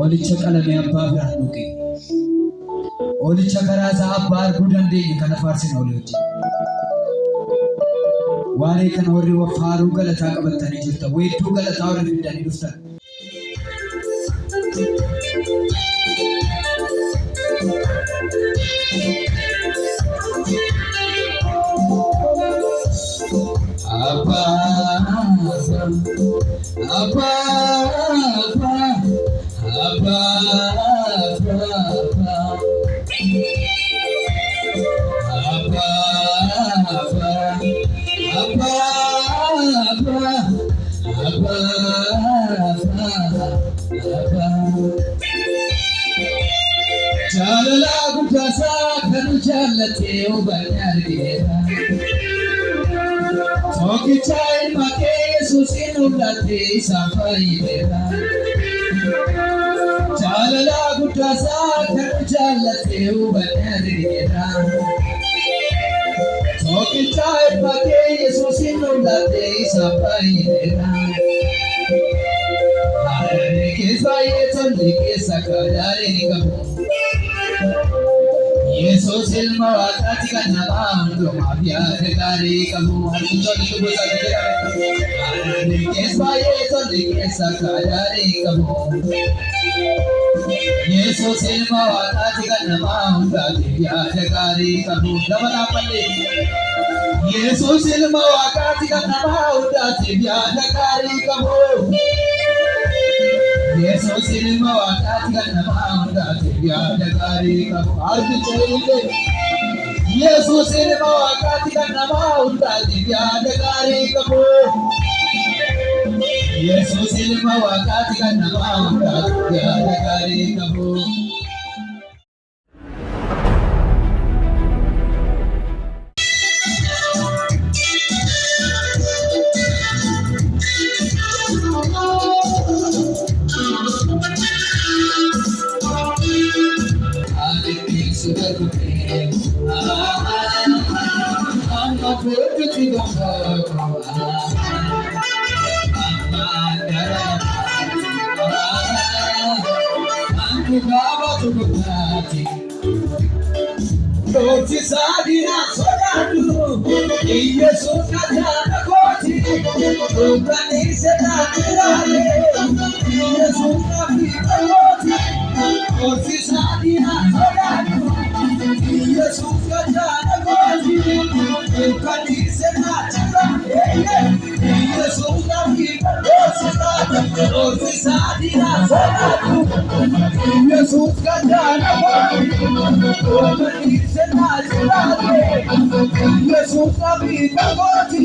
Olicha qalame abbaa biraan dhuge. Olicha karaa isaa abbaa arguu dandeenye kana faarsina olii wajjin. Waa'ee kana warri faaruu galataa qabatanii jirtan, weedduu galataa warri fidanii dhuftan. Jalala gudasa kanu jalate ubanyareera Soki chai make susinu late safayeera Jalala gudasa kanu jalate ubanyareera Soki chai make susinu late safayeera Arane ke saye chande ke sakadare gabu Yesus ilma wakati kana bando mafia tegari kamu harunjoni kubuza tegari Arane kesbaye tole kesakadari kamu Yesus ilma wakati kana bando mafia tegari kamu dabana pale Yesus ilma wakati kana bando mafia tegari kamu Yesus ilma wakati kana bando mafia tegari kamu arti chayile Yesus ilma wakati kana bando mafia tegari kamu Yesus ilma wakati kana bando mafia tegari kamu Koti sadina sodatu, Yesus katana koti, Tuhan sedanirale, Yesus kapita koti, koti sadina sodatu, Yesus katana koti, Tuhan sedanirale, Yesus kapita koti sadina sodatu, Yesus katana koti, Tuhan Yesus kapita koti,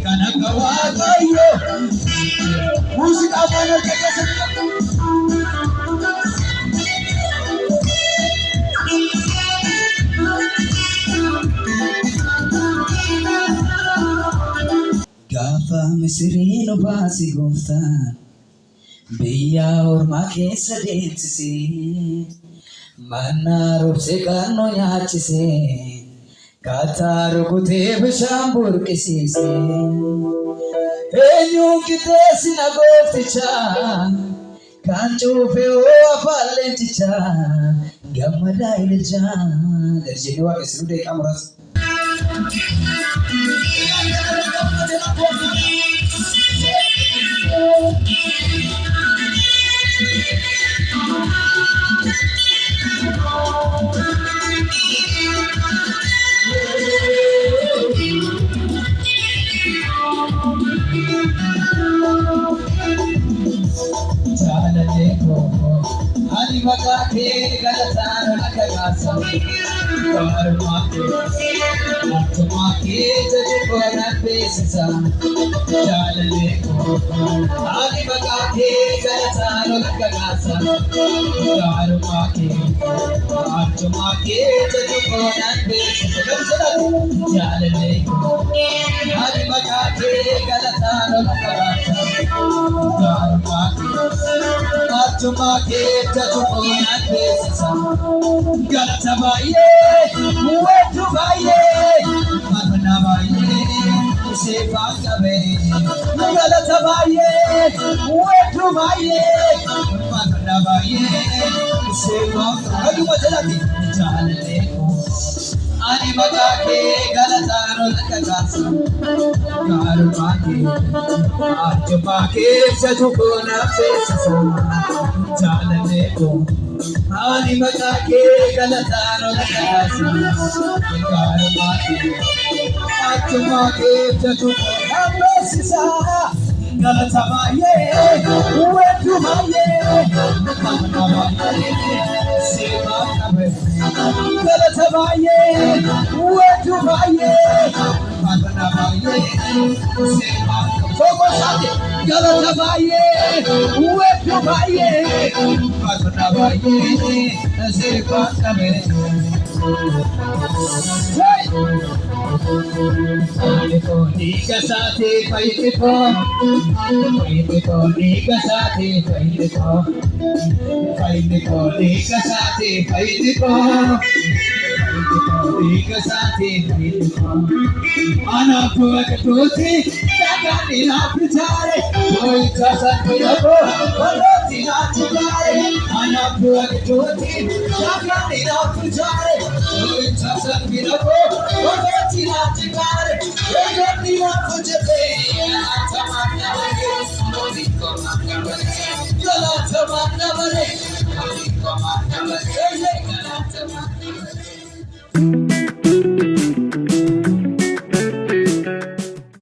kanakawakayo musika mana kekese gafa misirino basi gofta biya orma kesa densisi mana robse kanno nyachise kataru kute bishambur kisise enyu kitesi na gofticha kanchu feo afalenticha gamada ilja derjeni wa esrude kamras Ali magate galatano nakagasa karmake atmake jadipana pesisa jalale Ali magate galatano nakagasa karmake atmake jadipana pesisa jalale Ali magate galatano nakagasa karmake atmake jadipana pesisa galatabaye wetubaye magnabaye sefakabe galatabaye wetubaye magnabaye sefakabe majalati jalale ani magake galatano nakagasa karmake atmake jadipana pesisa jalale ani magake galatano nakagasa karmake atmake jadipana pesisa galatabaye wetubaye magnabaye sefakabe galatabaye wetubaye magnabaye sefakabe sokosate galatabaye wetubaye magnabaye sefakabe Nika sate paitiko, nika sate paitiko, nika sate paitiko, nika sate paitiko. Anapuwa katuti, takani na pujare, koi chasan kuyako, waloti na chukare. Anapuwa katuti, takani na pujare, koi chasan kuyako, waloti na chukare. Waloti na pujare, atamanya wale, moliko makabale, yalatamanya wale, moliko makabale, yalatamanya wale.